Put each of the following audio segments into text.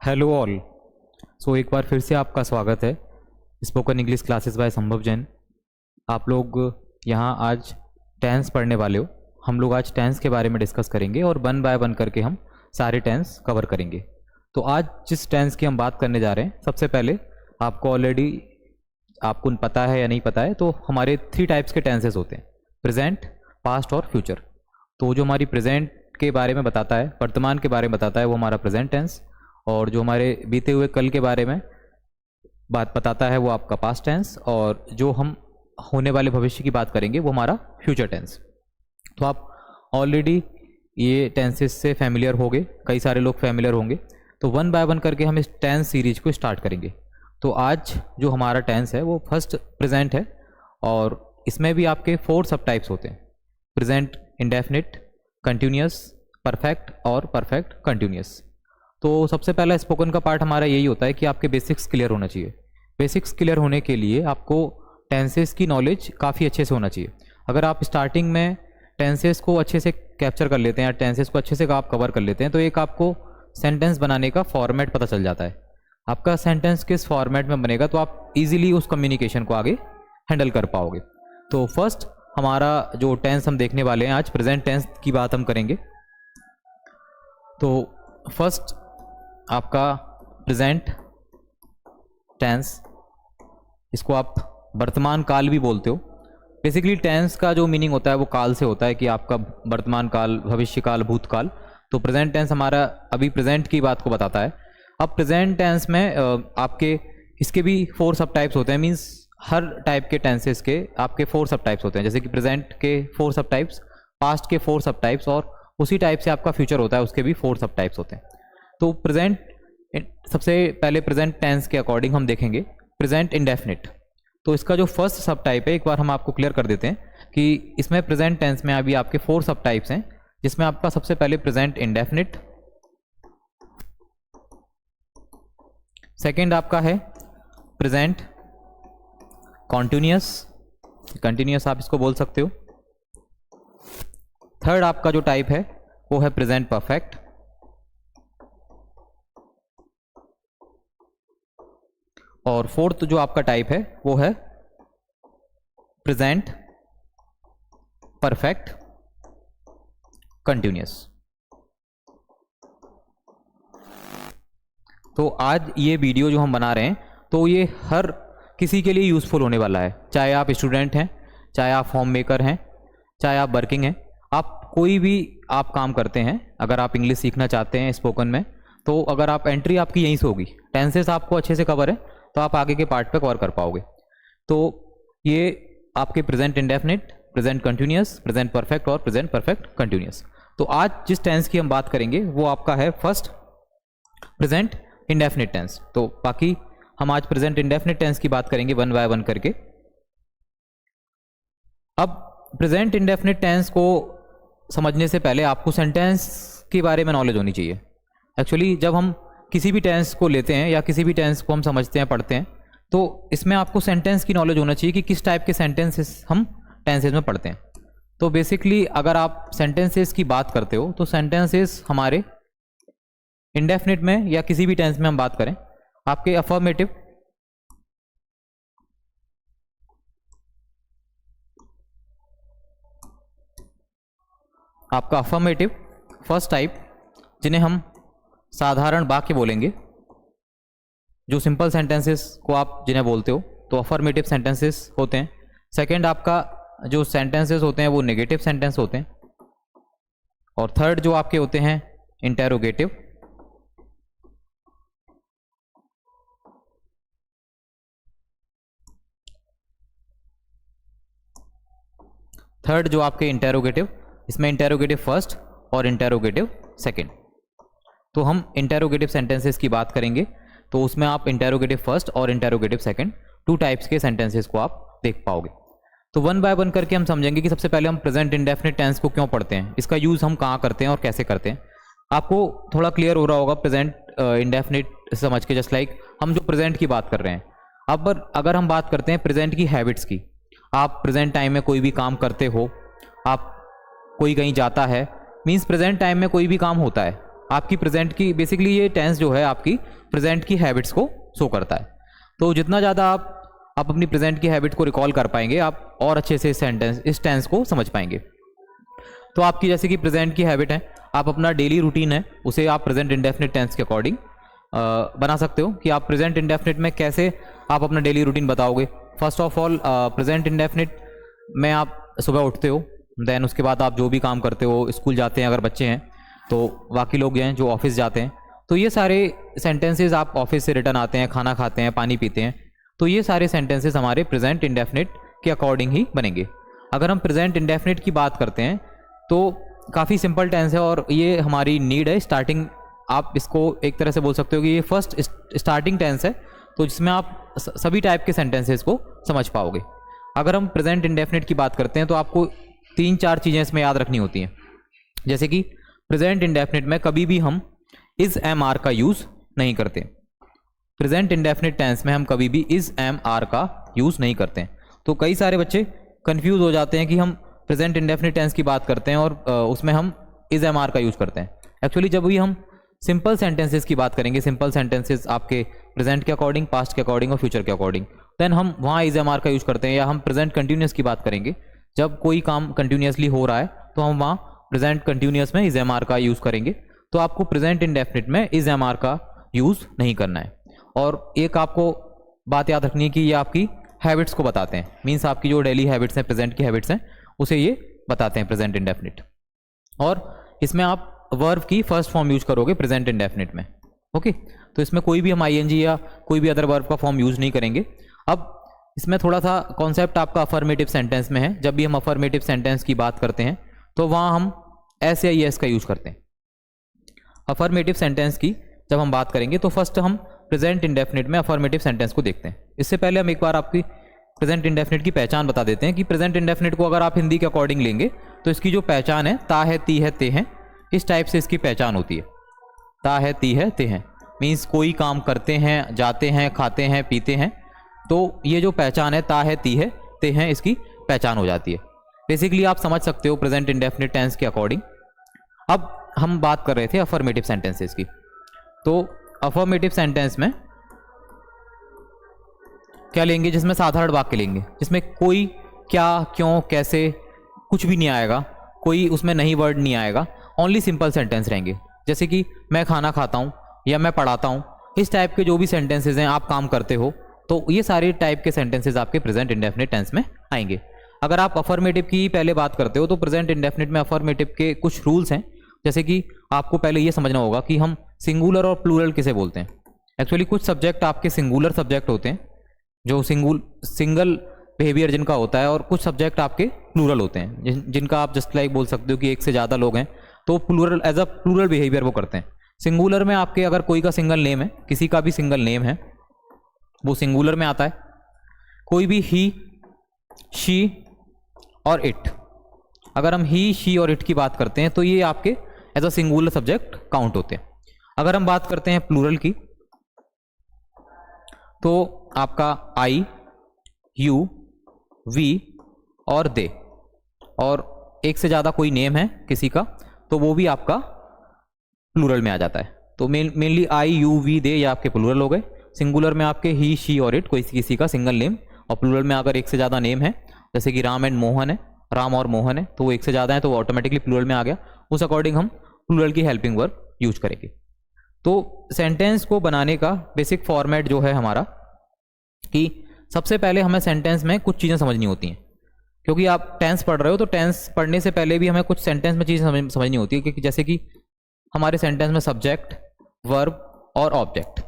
Hello all. सो एक बार फिर से आपका स्वागत है स्पोकन इंग्लिश क्लासेस बाय संभव जैन। आप लोग यहाँ आज टेंस पढ़ने वाले हो। हम लोग आज टेंस के बारे में डिस्कस करेंगे और वन बाय वन करके हम सारे टेंस कवर करेंगे। तो आज जिस टेंस की हम बात करने जा रहे हैं, सबसे पहले आपको पता है या नहीं पता है, तो हमारे 3 टाइप्स के टेंसेस होते हैं, प्रेजेंट, पास्ट और फ्यूचर। तो जो हमारी प्रेजेंट के बारे में बताता है, वर्तमान के बारे में बताता है, वो हमारा प्रेजेंट टेंस, और जो हमारे बीते हुए कल के बारे में बात बताता है वो आपका पास्ट टेंस, और जो हम होने वाले भविष्य की बात करेंगे वो हमारा फ्यूचर टेंस। तो आप ऑलरेडी ये टेंसेस से फैमिलियर हो गए, कई सारे लोग फैमिलियर होंगे। तो वन बाय वन करके हम इस टेंस सीरीज को स्टार्ट करेंगे। तो आज जो हमारा टेंस है वो फर्स्ट प्रेजेंट है, और इसमें भी आपके 4 सब टाइप्स होते हैं, प्रेजेंट इंडेफिनिट, कंटिन्यूअस, परफेक्ट और परफेक्ट कंटिन्यूअस। तो सबसे पहला स्पोकन का पार्ट हमारा यही होता है कि आपके बेसिक्स क्लियर होना चाहिए। बेसिक्स क्लियर होने के लिए आपको टेंसेस की नॉलेज काफ़ी अच्छे से होना चाहिए। अगर आप स्टार्टिंग में टेंसेस को अच्छे से कैप्चर कर लेते हैं या टेंसेस को अच्छे से आप कवर कर लेते हैं, तो एक आपको सेंटेंस बनाने का फॉर्मेट पता चल जाता है। आपका सेंटेंस किस फॉर्मेट में बनेगा तो आप इजीली उस कम्युनिकेशन को आगे हैंडल कर पाओगे। तो फर्स्ट हमारा जो टेंस हम देखने वाले हैं आज, प्रेजेंट टेंस की बात हम करेंगे। तो फर्स्ट आपका प्रेजेंट टेंस, इसको आप वर्तमान काल भी बोलते हो। बेसिकली टेंस का जो मीनिंग होता है वो काल से होता है कि आपका वर्तमान काल, भविष्य काल, भूतकाल। तो प्रेजेंट टेंस हमारा अभी प्रेजेंट की बात को बताता है। अब प्रेजेंट टेंस में आपके इसके भी 4 सब टाइप्स होते हैं, मीन्स हर टाइप के टेंसेस के आपके 4 सब टाइप्स होते हैं। जैसे कि प्रेजेंट के 4 सब टाइप्स, पास्ट के 4 सब टाइप्स, और उसी टाइप से आपका फ्यूचर होता है, उसके भी 4 सब टाइप्स होते हैं। तो प्रेजेंट, सबसे पहले प्रेजेंट टेंस के अकॉर्डिंग हम देखेंगे प्रेजेंट इंडेफिनिट। तो इसका जो फर्स्ट सब टाइप है, एक बार हम आपको क्लियर कर देते हैं कि इसमें प्रेजेंट टेंस में अभी आपके 4 सब टाइप्स हैं, जिसमें आपका सबसे पहले प्रेजेंट इंडेफिनिट, सेकेंड आपका है प्रेजेंट कॉन्टिन्यूअस, कंटिन्यूअस आप इसको बोल सकते हो। थर्ड आपका जो टाइप है वो है प्रेजेंट परफेक्ट, और फोर्थ जो आपका टाइप है वो है प्रेजेंट परफेक्ट कंटिन्यूअस। तो आज ये वीडियो जो हम बना रहे हैं, तो ये हर किसी के लिए यूज़फुल होने वाला है, चाहे आप स्टूडेंट हैं, चाहे आप होम मेकर हैं, चाहे आप वर्किंग हैं, आप कोई भी आप काम करते हैं। अगर आप इंग्लिश सीखना चाहते हैं स्पोकन में, तो अगर आप एंट्री आपकी यहीं से होगी, टेंसेस आपको अच्छे से कवर है, तो आप आगे के पार्ट पे कवर कर पाओगे। तो ये आपके present indefinite, present continuous, present perfect और प्रेजेंट परफेक्ट कंटिन्यूअस। तो आज जिस टेंस की हम बात करेंगे वो आपका है फर्स्ट प्रेजेंट इंडेफिनिट टेंस। तो बाकी हम आज प्रेजेंट इंडेफिनिट टेंस की बात करेंगे वन बाय वन करके। अब प्रेजेंट इंडेफिनिट टेंस को समझने से पहले आपको सेंटेंस के बारे में नॉलेज होनी चाहिए। एक्चुअली जब हम किसी भी टेंस को लेते हैं या किसी भी टेंस को हम समझते हैं, पढ़ते हैं, तो इसमें आपको सेंटेंस की नॉलेज होना चाहिए कि किस टाइप के सेंटेंसेस हम टेंसेस में पढ़ते हैं। तो बेसिकली अगर आप सेंटेंसेस की बात करते हो, तो सेंटेंसेस हमारे इंडेफिनिट में या किसी भी टेंस में हम बात करें, आपके अफर्मेटिव, आपका अफर्मेटिव फर्स्ट टाइप, जिन्हें हम साधारण वाक्य बोलेंगे, जो सिंपल सेंटेंसेस को आप जिन्हें बोलते हो, तो अफर्मेटिव सेंटेंसेस होते हैं। सेकंड आपका जो सेंटेंसेस होते हैं वो नेगेटिव सेंटेंस होते हैं, और थर्ड जो आपके होते हैं इंटेरोगेटिव, थर्ड जो आपके इंटेरोगेटिव, इसमें इंटेरोगेटिव फर्स्ट और इंटेरोगेटिव सेकंड। तो हम इंटेरोगेटिव सेंटेंसेस की बात करेंगे, तो उसमें आप इंटेरोगेटिव फर्स्ट और इंटेरोगेटिव सेकंड 2 टाइप्स के सेंटेंसेस को आप देख पाओगे। तो वन बाय वन करके हम समझेंगे कि सबसे पहले हम प्रेजेंट इंडेफिनिट टेंस को क्यों पढ़ते हैं, इसका यूज़ हम कहाँ करते हैं और कैसे करते हैं। आपको थोड़ा क्लियर हो रहा होगा प्रेजेंट इंडेफिनिट समझ के, जस्ट लाइक हम जो प्रेजेंट की बात कर रहे हैं। अब अगर हम बात करते हैं प्रेजेंट की हैबिट्स की, आप प्रेजेंट टाइम में कोई भी काम करते हो, आप कोई कहीं जाता है, मीन्स प्रेजेंट टाइम में कोई भी काम होता है, आपकी प्रेजेंट की, बेसिकली ये टेंस जो है आपकी प्रेजेंट की हैबिट्स को शो करता है। तो जितना ज़्यादा आप अपनी प्रेजेंट की हैबिट को रिकॉल कर पाएंगे, आप और अच्छे से इस टेंस को समझ पाएंगे। तो आपकी जैसे कि प्रेजेंट की हैबिट है, आप अपना डेली रूटीन है उसे आप प्रेजेंट इंडेफिनिट टेंस के अकॉर्डिंग बना सकते हो कि आप प्रेजेंट इंडेफिनिट में कैसे आप अपना डेली रूटीन बताओगे। First of all present indefinite में आप सुबह उठते हो, देन उसके बाद आप जो भी काम करते हो, स्कूल जाते हैं अगर बच्चे हैं, तो बाकी लोग हैं जो ऑफिस जाते हैं, तो ये सारे सेंटेंसेस आप ऑफिस से रिटर्न आते हैं, खाना खाते हैं, पानी पीते हैं, तो ये सारे सेंटेंसेस हमारे प्रेजेंट इंडेफिनिट के अकॉर्डिंग ही बनेंगे। अगर हम प्रेजेंट इंडेफिनिट की बात करते हैं तो काफ़ी सिंपल टेंस है और ये हमारी नीड है स्टार्टिंग, आप इसको एक तरह से बोल सकते हो कि ये फर्स्ट स्टार्टिंग टेंस है, तो जिसमें आप सभी टाइप के सेंटेंसेस को समझ पाओगे। अगर हम प्रेजेंट इंडेफिनिट की बात करते हैं तो आपको 3-4 चीज़ें इसमें याद रखनी होती हैं। जैसे कि प्रेजेंट इंडेफिनिट में कभी भी हम इज एम आर का यूज़ नहीं करते। प्रेजेंट इंडेफिनिट टेंस में हम कभी भी इज एम आर का यूज़ नहीं करते। तो कई सारे बच्चे कंफ्यूज हो जाते हैं कि हम प्रेजेंट इंडेफिनिट टेंस की बात करते हैं और उसमें हम इज एम आर का यूज़ करते हैं। एक्चुअली जब भी हम सिंपल सेंटेंसेस की बात करेंगे, सिंपल सेंटेंसेस आपके प्रेजेंट के अकॉर्डिंग, पास्ट के अकॉर्डिंग और फ्यूचर के अकॉर्डिंग, देन हम वहाँ इज एम आर का यूज़ करते हैं। या हम प्रेजेंट कंटिन्यूस की बात करेंगे, जब कोई काम कंटिन्यूसली हो रहा है तो हम वहाँ प्रेजेंट कंटिन्यूस में इज एम आर का यूज़ करेंगे। तो आपको प्रेजेंट इंडेफिनिट में इज एम आर का यूज़ नहीं करना है। और एक आपको बात याद रखनी है कि ये आपकी हैबिट्स को बताते हैं, मीन्स आपकी जो डेली हैबिट्स हैं, प्रेजेंट की हैबिट्स हैं, उसे ये बताते हैं प्रेजेंट इंडेफिनिट। और इसमें आप वर्ब की फर्स्ट फॉर्म यूज करोगे प्रेजेंट इंडेफिनिट में। ओके, तो इसमें कोई भी हम आईएनजी या कोई भी अदर वर्ब का फॉर्म यूज नहीं करेंगे। अब इसमें थोड़ा सा कॉन्सेप्ट आपका अफर्मेटिव सेंटेंस में है। जब भी हम अफर्मेटिव सेंटेंस की बात करते हैं तो वहाँ हम एस या एस का यूज करते हैं। अफर्मेटिव सेंटेंस की जब हम बात करेंगे तो फर्स्ट हम प्रेजेंट इंडेफिनिट में अफर्मेटिव सेंटेंस को देखते हैं। इससे पहले हम एक बार आपकी प्रेजेंट इंडेफिनिट की पहचान बता देते हैं कि प्रेजेंट इंडेफिनिट को अगर आप हिंदी के अकॉर्डिंग लेंगे तो इसकी जो पहचान है, ता है, ती है, ते हैं, इस टाइप से इसकी पहचान होती है। ता है, ती है, ते हैं मीन्स कोई काम करते हैं, जाते हैं, खाते हैं, पीते हैं, तो ये जो पहचान है ता है, ती है, ते हैं, इसकी पहचान हो जाती है। बेसिकली आप समझ सकते हो प्रेजेंट इंडेफिनिट टेंस के अकॉर्डिंग। अब हम बात कर रहे थे अफर्मेटिव सेंटेंसेस की, तो अफर्मेटिव सेंटेंस में क्या लेंगे, जिसमें साधारण वाक्य लेंगे, जिसमें कोई, क्या, क्यों, कैसे कुछ भी नहीं आएगा, कोई उसमें नहीं वर्ड नहीं आएगा, ओनली सिंपल सेंटेंस रहेंगे। जैसे कि मैं खाना खाता हूँ या मैं पढ़ाता हूँ, इस टाइप के जो भी सेंटेंसेज हैं, आप काम करते हो, तो ये सारे टाइप के सेंटेंसेज आपके प्रेजेंट इंडेफिनिट टेंस में आएंगे। अगर आप अफर्मेटिव की पहले बात करते हो तो प्रेजेंट इंडेफिनिट में अफर्मेटिव के कुछ रूल्स हैं। जैसे कि आपको पहले ये समझना होगा कि हम सिंगुलर और प्लूरल किसे बोलते हैं। एक्चुअली कुछ सब्जेक्ट आपके सिंगुलर सब्जेक्ट होते हैं जो सिंगल बिहेवियर जिनका होता है, और कुछ सब्जेक्ट आपके प्लूरल होते हैं जिनका आप जस्ट लाइक बोल सकते हो कि एक से ज़्यादा लोग हैं तो plural, as a plural behaviour वो करते हैं। सिंगुलर में आपके अगर कोई का सिंगल नेम है, किसी का भी सिंगल नेम है, वो सिंगुलर में आता है। कोई भी ही, शी और इट, अगर हम ही, शी और इट की बात करते हैं तो ये आपके as a singular subject count होते हैं। अगर हम बात करते हैं प्लूरल की तो आपका आई, यू, वी और दे, और एक से ज़्यादा कोई नेम है किसी का तो वो भी आपका प्लूरल में आ जाता है। तो मेनली आई, यू, वी, दे ये आपके प्लूरल हो गए। सिंगुलर में आपके ही, शी और इट, कोई किसी का सिंगल नेम, और प्लूरल में अगर एक से ज़्यादा नेम है, जैसे कि राम एंड मोहन है, राम और मोहन है, तो वो एक से ज़्यादा है तो वो ऑटोमेटिकली प्लूरल में आ गया। उस अकॉर्डिंग हम प्लूरल की हेल्पिंग वर्ब यूज करेंगे। तो सेंटेंस को बनाने का बेसिक फॉर्मेट जो है हमारा, कि सबसे पहले हमें सेंटेंस में कुछ चीज़ें समझनी होती हैं, क्योंकि आप टेंस पढ़ रहे हो तो टेंस पढ़ने से पहले भी हमें कुछ सेंटेंस में चीज़ें समझनी होती है। क्योंकि जैसे कि हमारे सेंटेंस में सब्जेक्ट, वर्ब और ऑब्जेक्ट,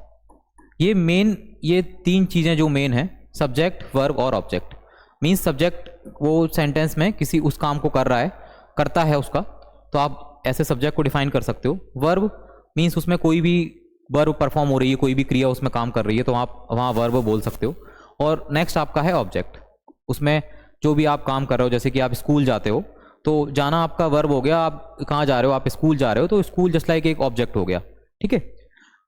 ये 3 चीज़ें जो मेन हैं, सब्जेक्ट, वर्ब और ऑब्जेक्ट। मीन्स सब्जेक्ट वो सेंटेंस में किसी उस काम को कर रहा है, करता है उसका, तो आप ऐसे सब्जेक्ट को डिफाइन कर सकते हो। वर्ब मीन्स उसमें कोई भी वर्ब परफॉर्म हो रही है, कोई भी क्रिया उसमें काम कर रही है, तो आप वहाँ वर्ब बोल सकते हो। और नेक्स्ट आपका है ऑब्जेक्ट, उसमें जो भी आप काम कर रहे हो, जैसे कि आप स्कूल जाते हो तो जाना आपका वर्ब हो गया, आप कहाँ जा रहे हो, आप स्कूल जा रहे हो, तो स्कूल जस्ट लाइक एक ऑब्जेक्ट हो गया। ठीक है,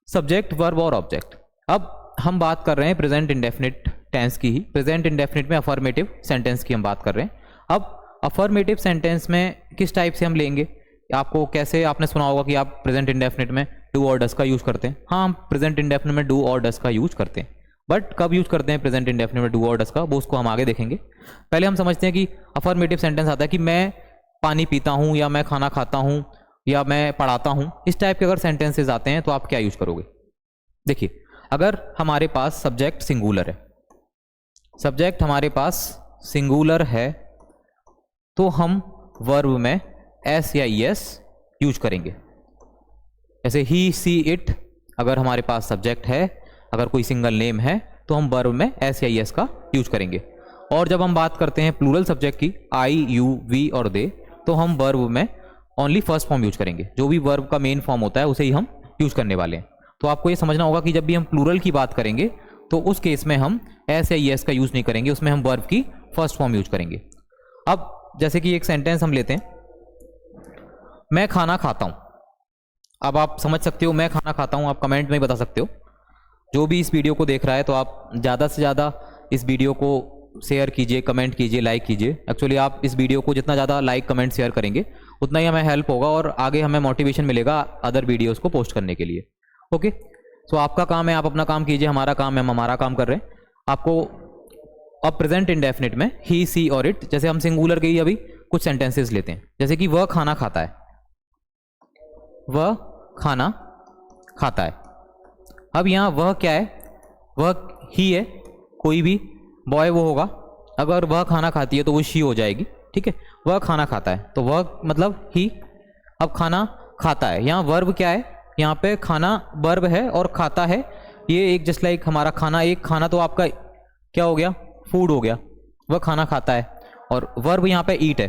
सब्जेक्ट, वर्ब और ऑब्जेक्ट। अब हम बात कर रहे हैं प्रेजेंट इंडेफिनिट टेंस की ही। प्रेजेंट इंडेफिनिट में अफर्मेटिव सेंटेंस की हम बात कर रहे हैं। अब अफर्मेटिव सेंटेंस में किस टाइप से हम लेंगे, आपको कैसे, आपने सुना होगा कि आप प्रेजेंट इंडेफिनिट में डू और डस का यूज़ करते हैं। हाँ, हम प्रेजेंट इंडेफिनिट में डू और डस का यूज़ करते हैं, बट कब यूज़ करते हैं प्रेजेंट इंडेफिनिट में डू और डस का, वो उसको हम आगे देखेंगे। पहले हम समझते हैं कि अफर्मेटिव सेंटेंस आता है कि मैं पानी पीता हूँ, या मैं खाना खाता हूँ, या मैं पढ़ाता हूँ। इस टाइप के अगर सेंटेंसेज आते हैं तो आप क्या यूज़ करोगे? देखिए, अगर हमारे पास सब्जेक्ट सिंगुलर है, सब्जेक्ट हमारे पास सिंगुलर है, तो हम वर्ब में एस या ईएस यूज करेंगे। जैसे ही, सी, इट, अगर हमारे पास सब्जेक्ट है, अगर कोई सिंगल नेम है, तो हम वर्ब में एस या ईएस का यूज करेंगे। और जब हम बात करते हैं प्लूरल सब्जेक्ट की, आई, यू, वी और दे, तो हम वर्ब में ओनली फर्स्ट फॉर्म यूज करेंगे। जो भी वर्ब का मेन फॉर्म होता है उसे ही हम यूज करने वाले हैं। तो आपको ये समझना होगा कि जब भी हम प्लूरल की बात करेंगे तो उस केस में हम एस या ईएस का यूज नहीं करेंगे, उसमें हम वर्ब की फर्स्ट फॉर्म यूज करेंगे। अब जैसे कि एक सेंटेंस हम लेते हैं, मैं खाना खाता हूं। अब आप समझ सकते हो मैं खाना खाता हूं, आप कमेंट में ही बता सकते हो। जो भी इस वीडियो को देख रहा है, तो आप ज़्यादा से ज़्यादा इस वीडियो को शेयर कीजिए, कमेंट कीजिए, लाइक कीजिए। एक्चुअली आप इस वीडियो को जितना ज़्यादा लाइक, कमेंट, शेयर करेंगे उतना ही हमें हेल्प होगा और आगे हमें मोटिवेशन मिलेगा अदर वीडियोज़ को पोस्ट करने के लिए। ओके, तो आपका काम है, आप अपना काम कीजिए, हमारा काम है, हम हमारा काम कर रहे हैं। आपको अब प्रेजेंट इंडेफिनिट में ही, सी और इट, जैसे हम सिंगुलर के ही अभी कुछ सेंटेंसेस लेते हैं। जैसे कि वह खाना खाता है, वह खाना खाता है। अब यहाँ वह क्या है? वह ही है, कोई भी बॉय वो होगा। अगर वह खाना खाती है तो वो शी हो जाएगी, ठीक है। वह खाना खाता है, तो वह मतलब ही। अब खाना खाता है, यहाँ वर्ब क्या है? यहाँ पे खाना वर्ब है और खाता है ये एक जस्ट लाइक हमारा खाना, एक खाना तो आपका क्या हो गया? फूड हो गया। वह खाना खाता है और वर्ब यहाँ पे ईट है,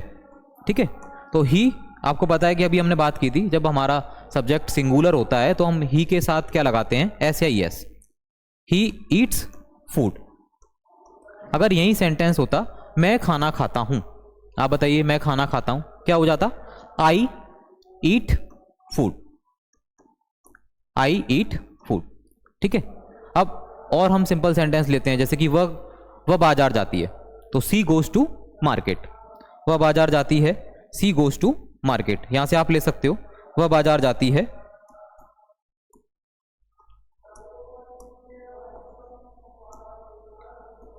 ठीक है। तो ही, आपको पता है कि अभी हमने बात की थी, जब हमारा सब्जेक्ट सिंगुलर होता है तो हम ही के साथ क्या लगाते हैं? एस या ईएस। He eats food. अगर यही सेंटेंस होता मैं खाना खाता हूं, आप बताइए, मैं खाना खाता हूं, क्या हो जाता? आई ईट फूड, आई ईट फूड, ठीक है। अब और हम सिंपल सेंटेंस लेते हैं, जैसे कि वह बाजार जाती है, तो सी गोज टू मार्केट। वह बाजार जाती है, सी गोज टू मार्केट। यहां से आप ले सकते हो, वह बाजार जाती है,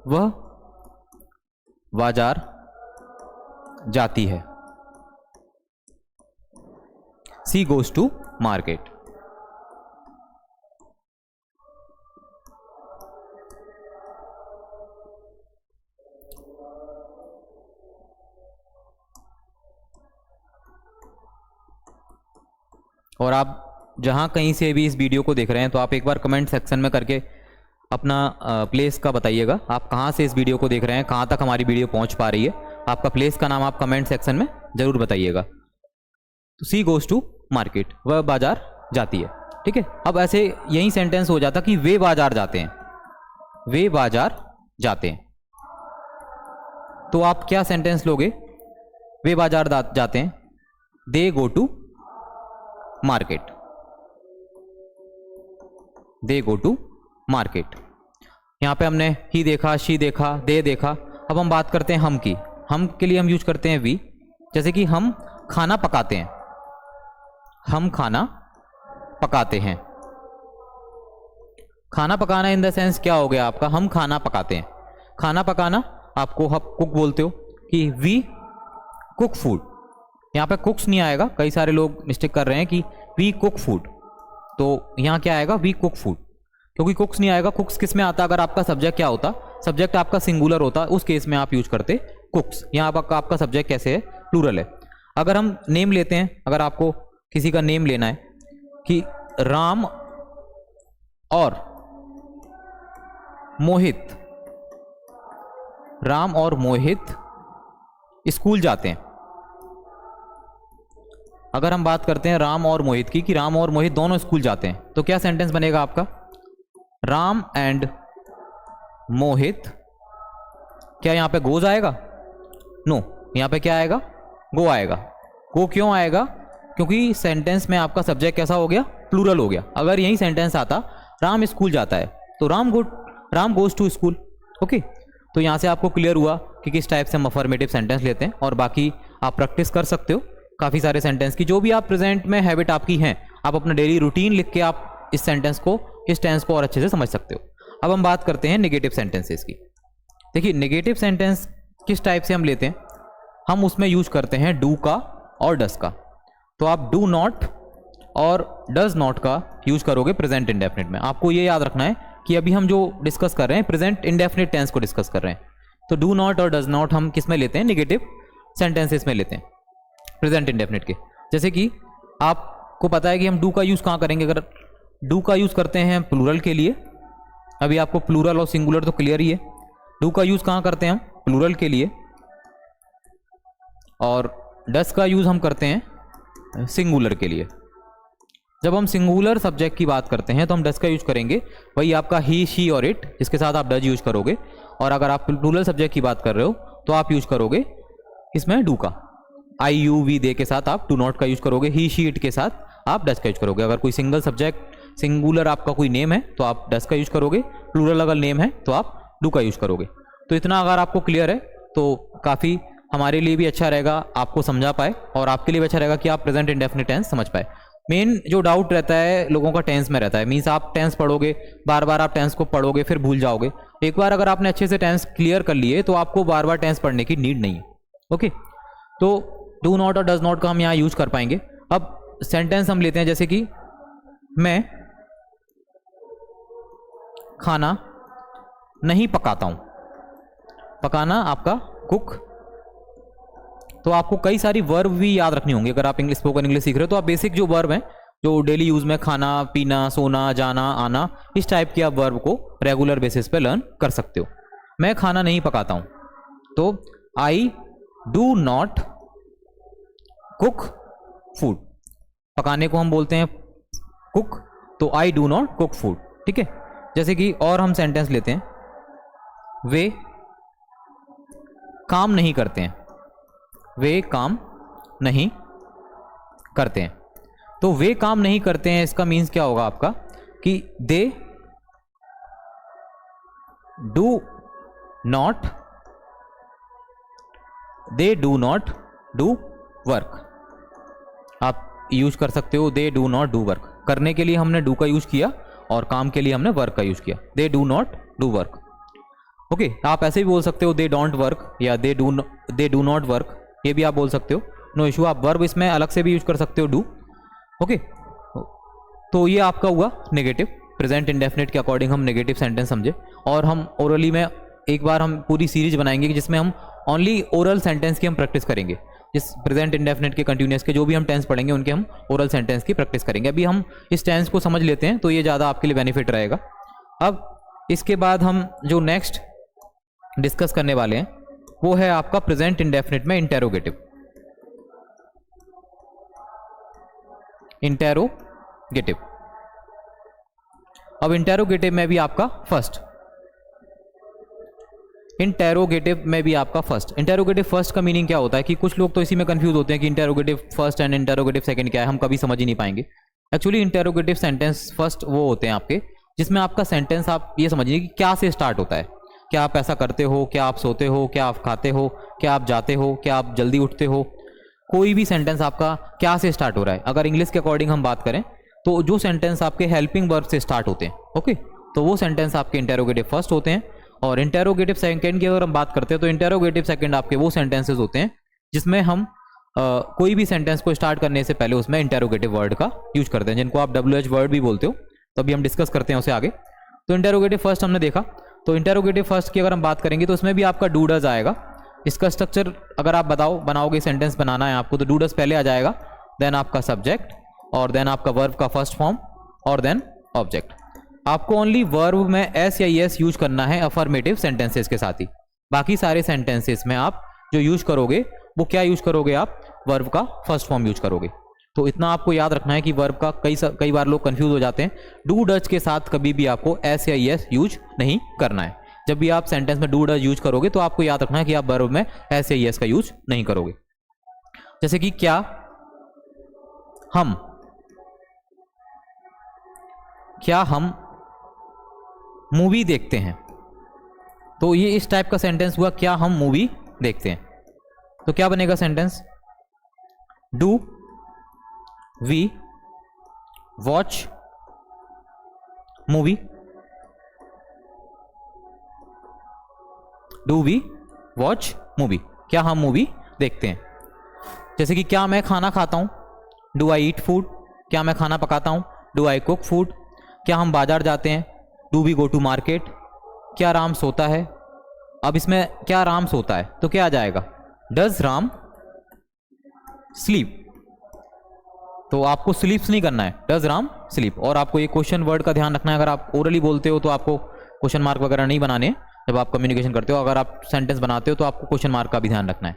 वह बाजार जाती है, सी गोज टू मार्केट। और आप जहाँ कहीं से भी इस वीडियो को देख रहे हैं, तो आप एक बार कमेंट सेक्शन में करके अपना प्लेस का बताइएगा, आप कहाँ से इस वीडियो को देख रहे हैं, कहाँ तक हमारी वीडियो पहुँच पा रही है। आपका प्लेस का नाम आप कमेंट सेक्शन में ज़रूर बताइएगा। तो सी गोज टू मार्केट, वह बाजार जाती है, ठीक है। अब ऐसे यही सेंटेंस हो जाता कि वे बाजार जाते हैं, वे बाजार जाते हैं। तो आप क्या सेंटेंस लोगे? वे बाजार जाते हैं, they go to market, they go to market. यहां पे हमने ही देखा, शी देखा, दे देखा। अब हम बात करते हैं हम की। हम के लिए हम यूज करते हैं वी। जैसे कि हम खाना पकाते हैं, हम खाना पकाते हैं। खाना पकाना इन द सेंस क्या हो गया आपका? हम खाना पकाते हैं। खाना पकाना आपको आप कुक बोलते हो कि वी कुक फूड। यहाँ पे कुक्स नहीं आएगा, कई सारे लोग मिस्टेक कर रहे हैं कि वी कुक फूड, तो यहाँ क्या आएगा? वी कुक फूड, क्योंकि कुक्स नहीं आएगा। कुक्स किस में आता? अगर आपका सब्जेक्ट क्या होता? सब्जेक्ट आपका सिंगुलर होता, उस केस में आप यूज करते कुक्स। यहाँ पर आपका सब्जेक्ट कैसे है? प्लूरल है। अगर हम नेम लेते हैं, अगर आपको किसी का नेम लेना है कि राम और मोहित, राम और मोहित स्कूल जाते हैं। अगर हम बात करते हैं राम और मोहित की, कि राम और मोहित दोनों स्कूल जाते हैं, तो क्या सेंटेंस बनेगा आपका? राम एंड मोहित। क्या यहां पे गोज आएगा? नो, यहां पे क्या आएगा? गो आएगा। गो क्यों आएगा? क्योंकि सेंटेंस में आपका सब्जेक्ट कैसा हो गया? प्लूरल हो गया। अगर यही सेंटेंस आता राम स्कूल जाता है, तो Ram goes to school. Okay, तो यहां से आपको क्लियर हुआ कि किस टाइप से हम अफर्मेटिव सेंटेंस लेते हैं, और बाकी आप प्रैक्टिस कर सकते हो। काफ़ी सारे सेंटेंस की, जो भी आप प्रेजेंट में हैबिट आपकी हैं, आप अपना डेली रूटीन लिख के आप इस सेंटेंस को, इस टेंस को और अच्छे से समझ सकते हो। अब हम बात करते हैं नेगेटिव सेंटेंसेस की। देखिए नेगेटिव सेंटेंस किस टाइप से हम लेते हैं, हम उसमें यूज करते हैं डू का और डस का। तो आप डू नॉट और डज नॉट का यूज करोगे प्रेजेंट इंडेफिनिट में। आपको ये याद रखना है कि अभी हम जो डिस्कस कर रहे हैं प्रेजेंट इंडेफिनिट टेंस को डिस्कस कर रहे हैं। तो डू नॉट और डज नॉट हम किस में लेते हैं, नेगेटिव सेंटेंसेस में लेते हैं प्रेजेंट इंडेफिनिट के। जैसे कि आपको पता है कि हम डू का यूज कहाँ करेंगे, अगर डू का यूज करते हैं प्लूरल के लिए, अभी आपको प्लूरल और सिंगुलर तो क्लियर ही है। डू का यूज कहाँ करते हैं हम, प्लूरल के लिए, और डस का यूज हम करते हैं सिंगुलर के लिए। जब हम सिंगुलर सब्जेक्ट की बात करते हैं तो हम डस का यूज करेंगे, वही आपका ही, शी और इट, जिसके साथ आप डज यूज करोगे। और अगर आप प्लूरल सब्जेक्ट की बात कर रहे हो तो आप यूज करोगे इसमें डू का, आई यू वी दे के साथ आप डू नॉट का यूज करोगे, ही शी इट के साथ आप डस का यूज करोगे। अगर कोई सिंगल सब्जेक्ट, सिंगुलर आपका कोई नेम है तो आप डस का यूज करोगे, प्लूरल अगर नेम है तो आप डू का यूज करोगे। तो इतना अगर आपको क्लियर है तो काफ़ी हमारे लिए भी अच्छा रहेगा, आपको समझा पाए, और आपके लिए भी अच्छा रहेगा कि आप प्रेजेंट इंडेफिनिट टेंस समझ पाए। मेन जो डाउट रहता है लोगों का टेंस में रहता है, मीन्स आप टेंस पढ़ोगे, बार बार आप टेंस को पढ़ोगे फिर भूल जाओगे। एक बार अगर आपने अच्छे से टेंस क्लियर कर लिए तो आपको बार बार टेंस पढ़ने की नीड नहीं है। ओके, तो डू नॉट और डज नॉट का हम यहाँ यूज कर पाएंगे। अब सेंटेंस हम लेते हैं, जैसे कि मैं खाना नहीं पकाता हूं। पकाना आपका कुक। तो आपको कई सारी वर्ब भी याद रखनी होंगी अगर आप इंग्लिश, स्पोकन इंग्लिश सीख रहे हो। तो आप बेसिक जो वर्ब हैं, जो डेली यूज में खाना, पीना, सोना, जाना, आना, इस टाइप के आप वर्ब को रेगुलर बेसिस पे लर्न कर सकते हो। मैं खाना नहीं पकाता हूं, तो I do not cook food. पकाने को हम बोलते हैं कुक, तो I do not cook food. ठीक है, जैसे कि और हम सेंटेंस लेते हैं, वे काम नहीं करते हैं। वे काम नहीं करते हैं, तो वे काम नहीं करते हैं, इसका मीन्स क्या होगा आपका कि they do not do work. आप यूज कर सकते हो they do not do work. करने के लिए हमने डू का यूज किया और काम के लिए हमने वर्क का यूज किया, they do not do work. Okay, आप ऐसे भी बोल सकते हो दे डोंट वर्क या दे डू नॉट वर्क, ये भी आप बोल सकते हो, नो इशू। आप वर्ब इसमें अलग से भी यूज कर सकते हो, डू। ओके, तो ये आपका हुआ नेगेटिव। प्रेजेंट इंडेफिनिट के अकॉर्डिंग हम नेगेटिव सेंटेंस समझे, और हम ओरली में एक बार हम पूरी सीरीज बनाएंगे जिसमें हम ओनली ओरल सेंटेंस की हम प्रैक्टिस करेंगे। जिस प्रेजेंट इंडेफिनिट के कंटिन्यूअस के जो भी हम टेंस पढ़ेंगे उनके हम ओरल सेंटेंस की प्रैक्टिस करेंगे। अभी हम इस टेंस को समझ लेते हैं तो ये ज़्यादा आपके लिए बेनिफिट रहेगा। अब इसके बाद हम जो नेक्स्ट डिस्कस करने वाले हैं वो है आपका प्रेजेंट इंडेफिनिट में इंटेरोगेटिव। इंटेरोगेटिव, अब इंटेरोगेटिव में भी आपका फर्स्ट, इंटेरोगेटिव फर्स्ट का मीनिंग क्या होता है कि कुछ लोग तो इसी में कंफ्यूज होते हैं कि interrogative first and interrogative second क्या है, हम कभी समझ ही नहीं पाएंगे। एक्चुअली इंटेरोगेटिव सेंटेंस फर्स्ट वो होते हैं आपके जिसमें आपका सेंटेंस आप ये समझिए कि क्या से स्टार्ट होता है। क्या आप ऐसा करते हो, क्या आप सोते हो, क्या आप खाते हो, क्या आप जाते हो, क्या आप जल्दी उठते हो, कोई भी सेंटेंस आपका क्या से स्टार्ट हो रहा है। अगर इंग्लिश के अकॉर्डिंग हम बात करें तो जो सेंटेंस आपके हेल्पिंग वर्ब से स्टार्ट होते हैं, ओके, तो वो सेंटेंस आपके इंटेरोगेटिव फर्स्ट होते हैं। और इंटेरोगेटिव सेकंड की अगर हम बात करते हैं तो इंटेरोगेटिव सेकंड आपके वो सेंटेंसेस होते हैं जिसमें हम कोई भी सेंटेंस को स्टार्ट करने से पहले उसमें इंटेरोगेटिव वर्ड का यूज करते हैं, जिनको आप WH वर्ड भी बोलते हो। तो अभी हम डिस्कस करते हैं उसे आगे। तो इंटेरोगेटिव फर्स्ट हमने देखा, तो इंटेरोगेटिव फर्स्ट की अगर हम बात करेंगे तो उसमें भी आपका डू डज आएगा। इसका स्ट्रक्चर अगर आप बनाओगे, सेंटेंस बनाना है आपको, तो डू डज पहले आ जाएगा, देन आपका सब्जेक्ट, और देन आपका वर्ब का फर्स्ट फॉर्म, और देन ऑब्जेक्ट। आपको ओनली वर्ब में एस या एस यूज करना है अफर्मेटिव सेंटेंसेस के साथ ही। बाकी सारे सेंटेंसेस में आप जो यूज करोगे वो क्या यूज करोगे, आप वर्ब का फर्स्ट फॉर्म यूज करोगे। तो इतना आपको याद रखना है कि वर्ब का कई बार लोग कंफ्यूज हो जाते हैं। डू डज के साथ कभी भी आपको एस या एस यूज नहीं करना है। जब भी आप सेंटेंस में डू डज यूज करोगे तो आपको याद रखना है कि आप वर्ब में एस या एस का यूज नहीं करोगे। जैसे कि क्या हम मूवी देखते हैं, तो ये इस टाइप का सेंटेंस हुआ, क्या हम मूवी देखते हैं। तो क्या बनेगा sentence, do we watch movie, do we watch movie, क्या हम मूवी देखते हैं। जैसे कि क्या मैं खाना खाता हूं, डू आई ईट फूड, क्या मैं खाना पकाता हूं, डू आई कुक फूड, क्या हम बाजार जाते हैं, do we go to market, क्या राम सोता है। अब इसमें क्या राम सोता है तो क्या आ जाएगा, डज राम स्लीप। तो आपको स्लीप्स नहीं करना है, डज राम स्लीप। और आपको ये क्वेश्चन वर्ड का ध्यान रखना है, अगर आप ओरली बोलते हो तो आपको क्वेश्चन मार्क वगैरह नहीं बनाने हैं जब आप कम्युनिकेशन करते हो, अगर आप सेंटेंस बनाते हो तो आपको क्वेश्चन मार्क का भी ध्यान रखना है।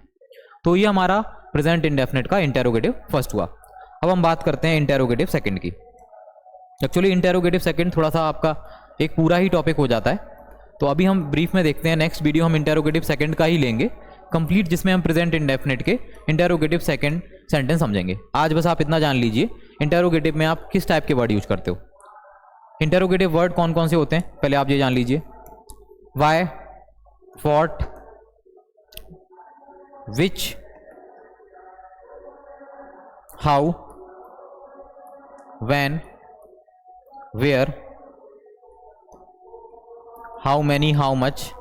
तो ये हमारा प्रेजेंट इंडेफिनिट का इंटेरोगेटिव फर्स्ट हुआ। अब हम बात करते हैं इंटेरोगेटिव सेकंड की। एक्चुअली इंटेरोगेटिव सेकंड थोड़ा सा आपका एक पूरा ही टॉपिक हो जाता है, तो अभी हम ब्रीफ में देखते हैं। नेक्स्ट वीडियो हम इंटेरोगेटिव सेकंड का ही लेंगे कंप्लीट, जिसमें हम प्रेजेंट इंडेफिनिट के इंटेरोगेटिव सेकंड सेंटेंस समझेंगे। आज बस आप इतना जान लीजिए इंटेरोगेटिव में आप किस टाइप के वर्ड यूज करते हो। इंटेरोगेटिव वर्ड कौन कौन से होते हैं पहले आप ये जान लीजिए, why, what, which, how, when, where, how many, how much,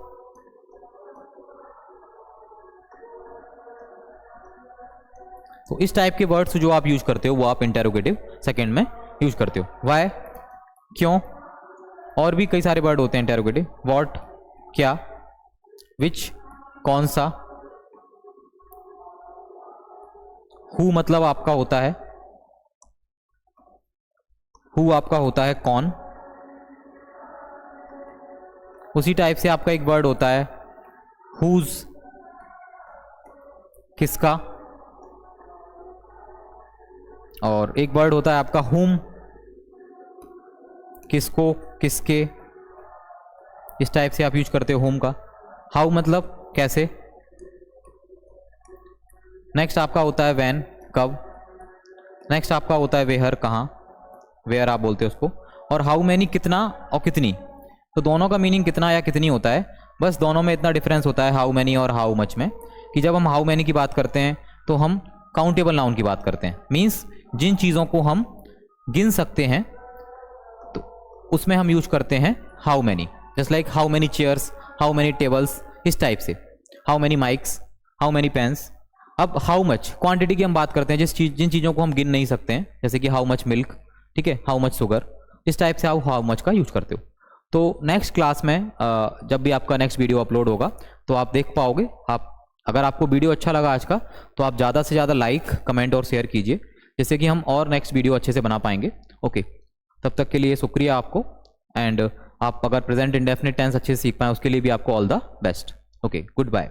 तो इस टाइप के वर्ड्स जो आप यूज करते हो वो आप इंटेरोगेटिव सेकंड में यूज करते हो। वाई, क्यों, और भी कई सारे वर्ड होते हैं इंटेरोगेटिव, व्हाट, क्या, विच, कौन सा, हु मतलब आपका होता है, हु आपका होता है कौन। उसी टाइप से आपका एक वर्ड होता है हुज, किसका, और एक वर्ड होता है आपका हुम, किसको, किसके, इस टाइप से आप यूज करते हो होम का। हाउ मतलब कैसे। नेक्स्ट आपका होता है व्हेन, कब। नेक्स्ट आपका होता है वेयर, कहाँ, वेयर आप बोलते हो उसको। और हाउ मैनी कितना और कितनी, तो दोनों का मीनिंग कितना या कितनी होता है, बस दोनों में इतना डिफरेंस होता है हाउ मैनी और हाउ मच में, कि जब हम हाउ मैनी की बात करते हैं तो हम काउंटेबल नाउन की बात करते हैं, मीन्स जिन चीज़ों को हम गिन सकते हैं तो उसमें हम यूज करते हैं how many. Just like how many chairs, how many tables, इस टाइप से। How many mics, how many pens. अब हाउ मच क्वांटिटी की हम बात करते हैं, जिन चीज़ों को हम गिन नहीं सकते हैं, जैसे कि हाउ मच मिल्क, ठीक है, हाउ मच शुगर, इस टाइप से आप हाउ मच का यूज करते हो। तो नेक्स्ट क्लास में जब भी आपका नेक्स्ट वीडियो अपलोड होगा तो आप देख पाओगे। आप अगर आपको वीडियो अच्छा लगा आज का तो आप ज़्यादा से ज़्यादा लाइक, कमेंट और शेयर कीजिए, जिससे कि हम और नेक्स्ट वीडियो अच्छे से बना पाएंगे। ओके, तब तक के लिए शुक्रिया आपको। एंड आप अगर प्रेजेंट इंडेफिनिट टेंस अच्छे से सीख पाएँ उसके लिए भी आपको all the best. Okay, good bye.